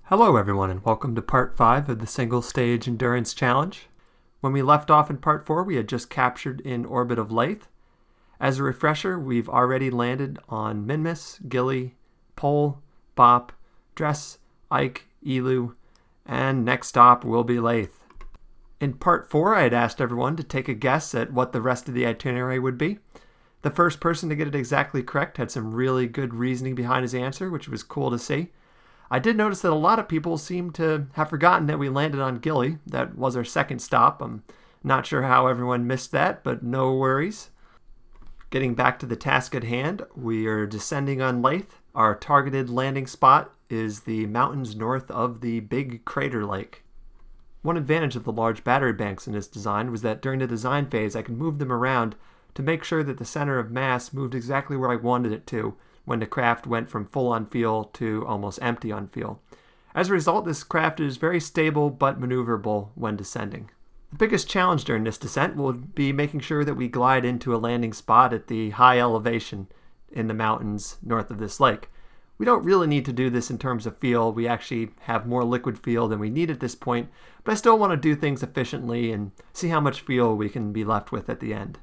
Hello everyone and welcome to part 5 of the single stage endurance challenge. When we left off in part 4 we had just captured in orbit of Laythe. As a refresher, we've already landed on Minmus, Gilly, Pole, Bop, Dress, Ike, Elu, and next stop will be Laythe. In part 4 I had asked everyone to take a guess at what the rest of the itinerary would be. The first person to get it exactly correct had some really good reasoning behind his answer, which was cool to see. I did notice that a lot of people seem to have forgotten that we landed on Gilly. That was our second stop. I'm not sure how everyone missed that, but no worries. Getting back to the task at hand, we are descending on Laythe. Our targeted landing spot is the mountains north of the big crater lake. One advantage of the large battery banks in this design was that during the design phase I could move them around to make sure that the center of mass moved exactly where I wanted it to when the craft went from full on fuel to almost empty on fuel. As a result, this craft is very stable but maneuverable when descending. The biggest challenge during this descent will be making sure that we glide into a landing spot at the high elevation in the mountains north of this lake. We don't really need to do this in terms of fuel. We actually have more liquid fuel than we need at this point, but I still want to do things efficiently and see how much fuel we can be left with at the end.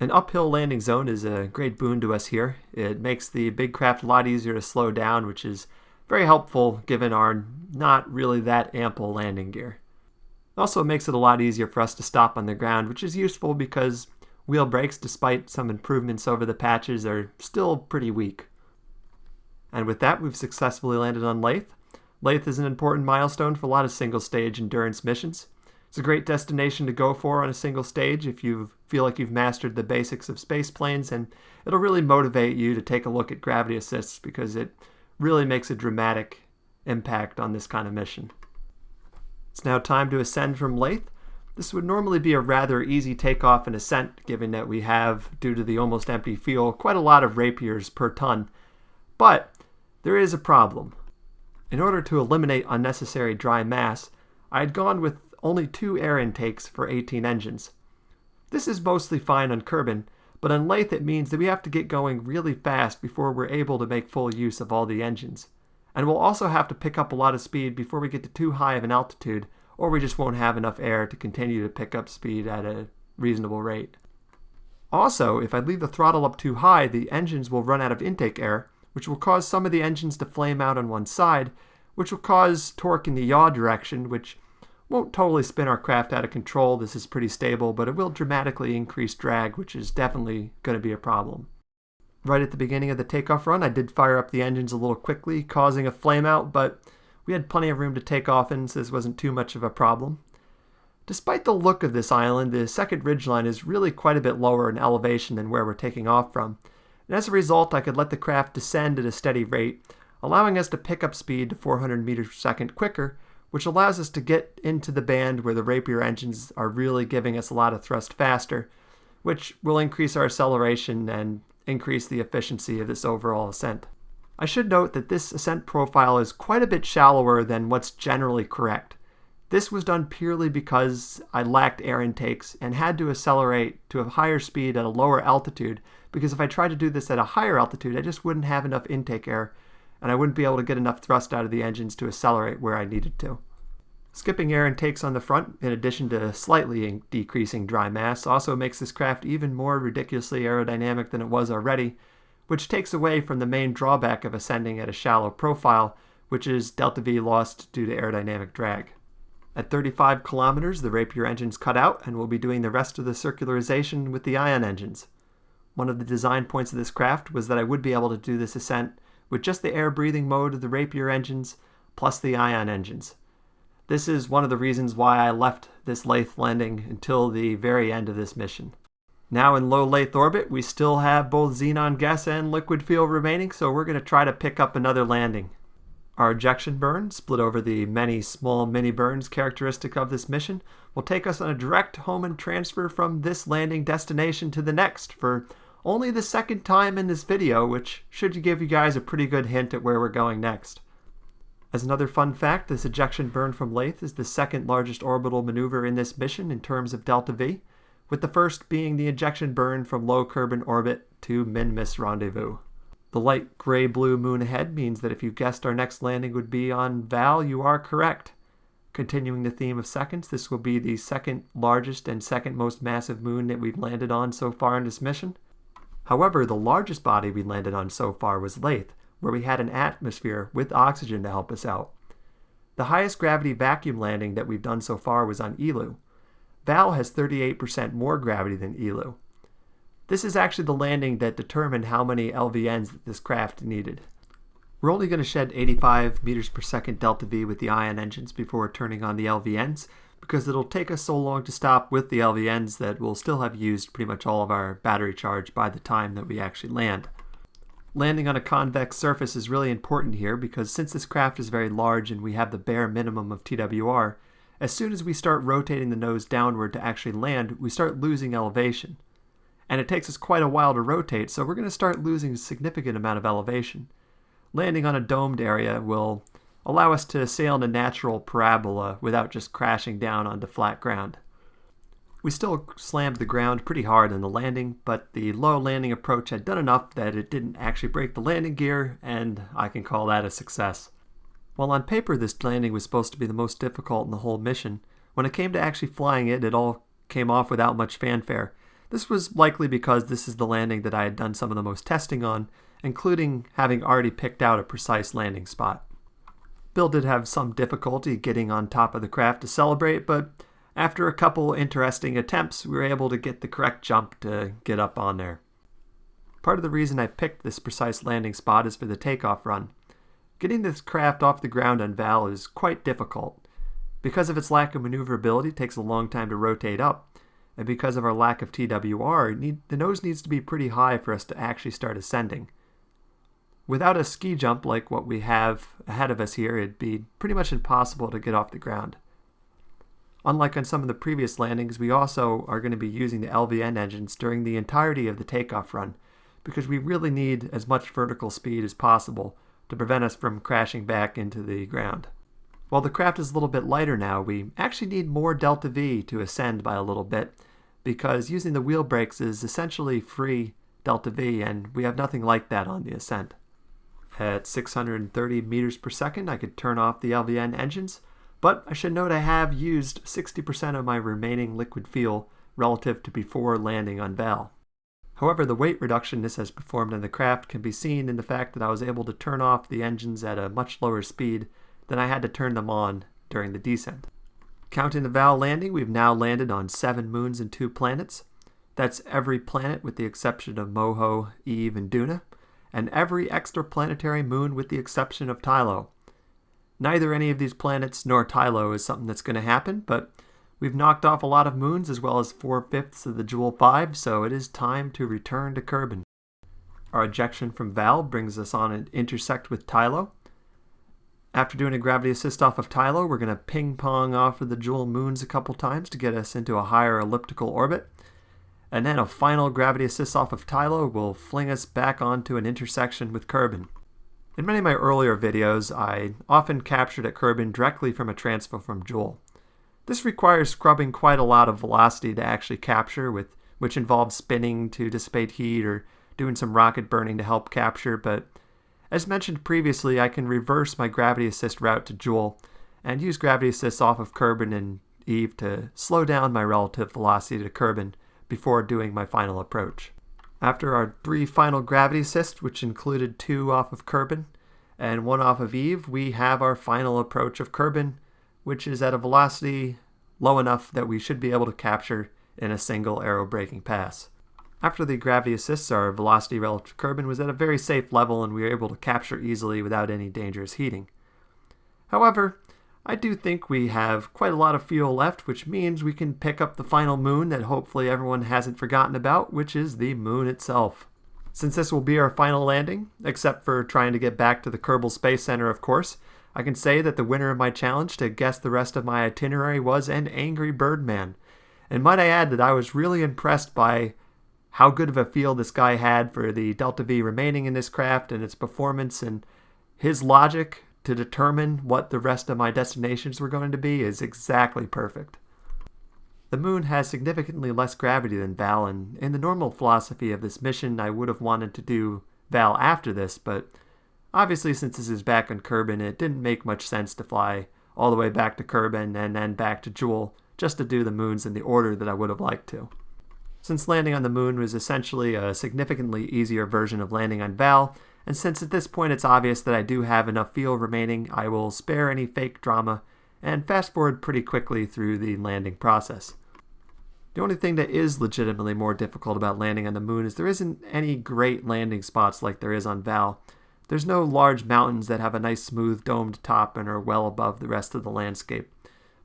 An uphill landing zone is a great boon to us here. It makes the big craft a lot easier to slow down, which is very helpful given our not really that ample landing gear. It also makes it a lot easier for us to stop on the ground, which is useful because wheel brakes, despite some improvements over the patches, are still pretty weak. And with that, we've successfully landed on Laythe. Laythe is an important milestone for a lot of single-stage endurance missions. It's a great destination to go for on a single stage if you feel like you've mastered the basics of space planes, and it'll really motivate you to take a look at gravity assists because it really makes a dramatic impact on this kind of mission. It's now time to ascend from Laythe. This would normally be a rather easy takeoff and ascent given that we have, due to the almost empty fuel, quite a lot of rapiers per ton. But there is a problem. In order to eliminate unnecessary dry mass, I had gone with only 2 air intakes for 18 engines. This is mostly fine on Kerbin, but on Laythe it means that we have to get going really fast before we're able to make full use of all the engines. And we'll also have to pick up a lot of speed before we get to too high of an altitude, or we just won't have enough air to continue to pick up speed at a reasonable rate. Also, if I leave the throttle up too high, the engines will run out of intake air, which will cause some of the engines to flame out on one side, which will cause torque in the yaw direction, which won't totally spin our craft out of control. This is pretty stable, but it will dramatically increase drag, which is definitely going to be a problem. Right at the beginning of the takeoff run, I did fire up the engines a little quickly, causing a flame out, but we had plenty of room to take off in, so this wasn't too much of a problem. Despite the look of this island, the second ridgeline is really quite a bit lower in elevation than where we're taking off from. And as a result, I could let the craft descend at a steady rate, allowing us to pick up speed to 400 meters per second quicker, which allows us to get into the band where the Rapier engines are really giving us a lot of thrust faster, which will increase our acceleration and increase the efficiency of this overall ascent. I should note that this ascent profile is quite a bit shallower than what's generally correct. This was done purely because I lacked air intakes and had to accelerate to a higher speed at a lower altitude, because if I tried to do this at a higher altitude, I just wouldn't have enough intake air, and I wouldn't be able to get enough thrust out of the engines to accelerate where I needed to. Skipping air intakes on the front, in addition to slightly decreasing dry mass, also makes this craft even more ridiculously aerodynamic than it was already, which takes away from the main drawback of ascending at a shallow profile, which is delta V lost due to aerodynamic drag. At 35 kilometers, the Rapier engines cut out, and we'll be doing the rest of the circularization with the ion engines. One of the design points of this craft was that I would be able to do this ascent with just the air-breathing mode of the Rapier engines, plus the ion engines. This is one of the reasons why I left this Laythe landing until the very end of this mission. Now in low Laythe orbit, we still have both xenon gas and liquid fuel remaining, so we're going to try to pick up another landing. Our ejection burn, split over the many small mini burns characteristic of this mission, will take us on a direct home and transfer from this landing destination to the next for only the second time in this video, which should give you guys a pretty good hint at where we're going next. As another fun fact, this ejection burn from Laythe is the second largest orbital maneuver in this mission in terms of delta V, with the first being the ejection burn from low Kerbin orbit to Minmus rendezvous. The light gray-blue moon ahead means that if you guessed our next landing would be on Val, you are correct. Continuing the theme of seconds, this will be the second largest and second most massive moon that we've landed on so far in this mission. However, the largest body we landed on so far was Laythe, where we had an atmosphere with oxygen to help us out. The highest gravity vacuum landing that we've done so far was on Eeloo. Val has 38% more gravity than Eeloo. This is actually the landing that determined how many LVNs that this craft needed. We're only going to shed 85 meters per second delta V with the ion engines before turning on the LVNs, because it'll take us so long to stop with the LVNs that we'll still have used pretty much all of our battery charge by the time that we actually land. Landing on a convex surface is really important here because since this craft is very large and we have the bare minimum of TWR, as soon as we start rotating the nose downward to actually land, we start losing elevation. And it takes us quite a while to rotate, so we're going to start losing a significant amount of elevation. Landing on a domed area will allow us to sail in a natural parabola without just crashing down onto flat ground. We still slammed the ground pretty hard in the landing, but the low landing approach had done enough that it didn't actually break the landing gear, and I can call that a success. While on paper this landing was supposed to be the most difficult in the whole mission, when it came to actually flying it, it all came off without much fanfare. This was likely because this is the landing that I had done some of the most testing on, including having already picked out a precise landing spot. Bill did have some difficulty getting on top of the craft to celebrate, but after a couple interesting attempts, we were able to get the correct jump to get up on there. Part of the reason I picked this precise landing spot is for the takeoff run. Getting this craft off the ground on Val is quite difficult. Because of its lack of maneuverability, it takes a long time to rotate up, and because of our lack of TWR, the nose needs to be pretty high for us to actually start ascending. Without a ski jump like what we have ahead of us here, it'd be pretty much impossible to get off the ground. Unlike on some of the previous landings, we also are going to be using the LVN engines during the entirety of the takeoff run, because we really need as much vertical speed as possible to prevent us from crashing back into the ground. While the craft is a little bit lighter now, we actually need more delta V to ascend by a little bit, because using the wheel brakes is essentially free delta V, and we have nothing like that on the Ascent. At 630 meters per second, I could turn off the LVN engines, but I should note I have used 60% of my remaining liquid fuel relative to before landing on Val. However, the weight reduction this has performed in the craft can be seen in the fact that I was able to turn off the engines at a much lower speed than I had to turn them on during the descent. Counting the Val landing, we've now landed on 7 moons and 2 planets. That's every planet with the exception of Moho, Eve, and Duna, and every extraplanetary moon with the exception of Tylo. Neither any of these planets nor Tylo is something that's going to happen, but we've knocked off a lot of moons as well as 4/5 of the Joule 5, so it is time to return to Kerbin. Our ejection from Val brings us on an intersect with Tylo. After doing a gravity assist off of Tylo, we're going to ping-pong off of the Joule moons a couple times to get us into a higher elliptical orbit. And then a final gravity assist off of Tylo will fling us back onto an intersection with Kerbin. In many of my earlier videos, I often captured at Kerbin directly from a transfer from Joule. This requires scrubbing quite a lot of velocity to actually capture, which involves spinning to dissipate heat or doing some rocket burning to help capture, but as mentioned previously, I can reverse my gravity assist route to Joule and use gravity assists off of Kerbin and Eve to slow down my relative velocity to Kerbin before doing my final approach. After our 3 final gravity assists, which included 2 off of Kerbin and 1 off of Eve, we have our final approach of Kerbin, which is at a velocity low enough that we should be able to capture in a single aerobraking pass. After the gravity assists, our velocity relative to Kerbin was at a very safe level and we were able to capture easily without any dangerous heating. However, I do think we have quite a lot of fuel left, which means we can pick up the final moon that hopefully everyone hasn't forgotten about, which is the moon itself. Since this will be our final landing, except for trying to get back to the Kerbal Space Center of course, I can say that the winner of my challenge to guess the rest of my itinerary was an Angry Bird Man. And might I add that I was really impressed by how good of a feel this guy had for the delta V remaining in this craft and its performance, and his logic to determine what the rest of my destinations were going to be is exactly perfect. The moon has significantly less gravity than Val, and in the normal philosophy of this mission I would have wanted to do Val after this, but obviously since this is back on Kerbin, it didn't make much sense to fly all the way back to Kerbin and then back to Jewel just to do the moons in the order that I would have liked to. Since landing on the moon was essentially a significantly easier version of landing on Val, and since at this point it's obvious that I do have enough fuel remaining, I will spare any fake drama and fast forward pretty quickly through the landing process. The only thing that is legitimately more difficult about landing on the moon is there isn't any great landing spots like there is on Val. There's no large mountains that have a nice smooth domed top and are well above the rest of the landscape.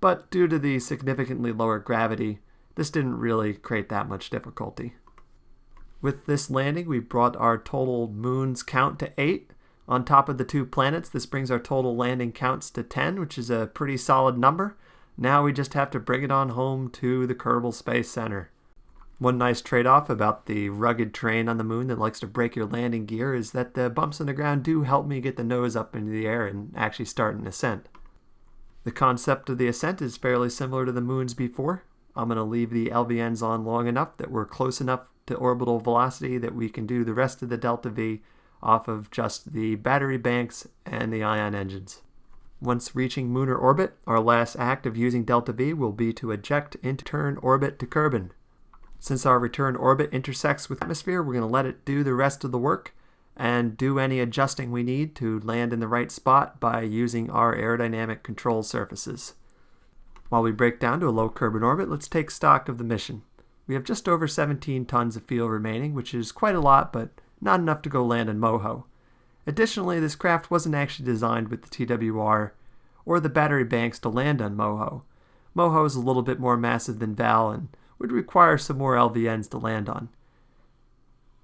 But due to the significantly lower gravity, this didn't really create that much difficulty. With this landing, we brought our total moons count to 8. On top of the 2 planets, this brings our total landing counts to 10, which is a pretty solid number. Now we just have to bring it on home to the Kerbal Space Center. One nice trade-off about the rugged terrain on the moon that likes to break your landing gear is that the bumps in the ground do help me get the nose up into the air and actually start an ascent. The concept of the ascent is fairly similar to the moons before. I'm going to leave the LVNs on long enough that we're close enough to orbital velocity that we can do the rest of the delta V off of just the battery banks and the ion engines. Once reaching lunar orbit, our last act of using delta V will be to eject into return orbit to Kerbin. Since our return orbit intersects with the atmosphere, we're going to let it do the rest of the work and do any adjusting we need to land in the right spot by using our aerodynamic control surfaces. While we break down to a low Kerbin orbit, let's take stock of the mission. We have just over 17 tons of fuel remaining, which is quite a lot, but not enough to go land in Moho. Additionally, this craft wasn't actually designed with the TWR or the battery banks to land on Moho. Moho is a little bit more massive than Val and would require some more LVNs to land on.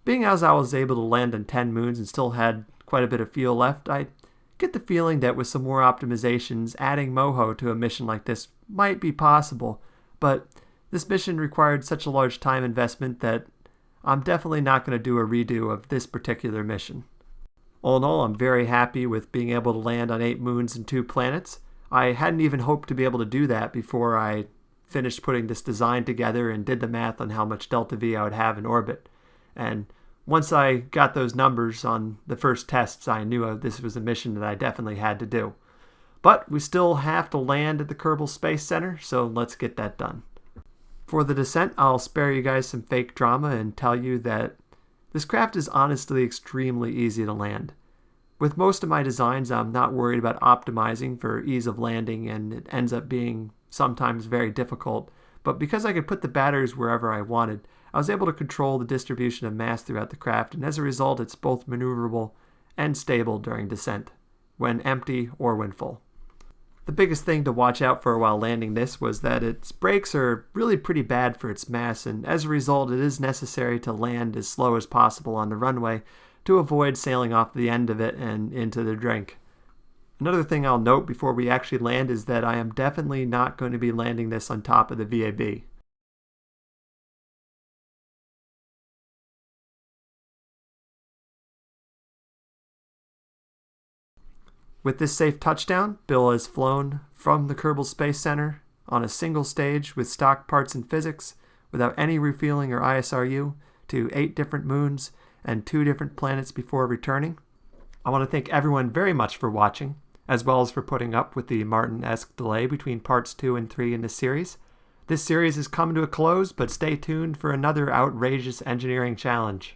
Being as I was able to land on 10 moons and still had quite a bit of fuel left, I get the feeling that with some more optimizations, adding Moho to a mission like this might be possible, but this mission required such a large time investment that I'm definitely not going to do a redo of this particular mission. All in all, I'm very happy with being able to land on 8 moons and 2 planets. I hadn't even hoped to be able to do that before I finished putting this design together and did the math on how much delta V I would have in orbit. And once I got those numbers on the first tests, I knew this was a mission that I definitely had to do. But we still have to land at the Kerbal Space Center, so let's get that done. For the descent, I'll spare you guys some fake drama and tell you that this craft is honestly extremely easy to land. With most of my designs, I'm not worried about optimizing for ease of landing, and it ends up being sometimes very difficult. But because I could put the batteries wherever I wanted, I was able to control the distribution of mass throughout the craft, and as a result, it's both maneuverable and stable during descent, when empty or when full. The biggest thing to watch out for while landing this was that its brakes are really pretty bad for its mass, and as a result it is necessary to land as slow as possible on the runway to avoid sailing off the end of it and into the drink. Another thing I'll note before we actually land is that I am definitely not going to be landing this on top of the VAB. With this safe touchdown, Bill has flown from the Kerbal Space Center on a single stage with stock parts and physics, without any refueling or ISRU, to 8 different moons and 2 different planets before returning. I want to thank everyone very much for watching, as well as for putting up with the Martin-esque delay between parts 2 and 3 in this series. This series has come to a close, but stay tuned for another outrageous engineering challenge.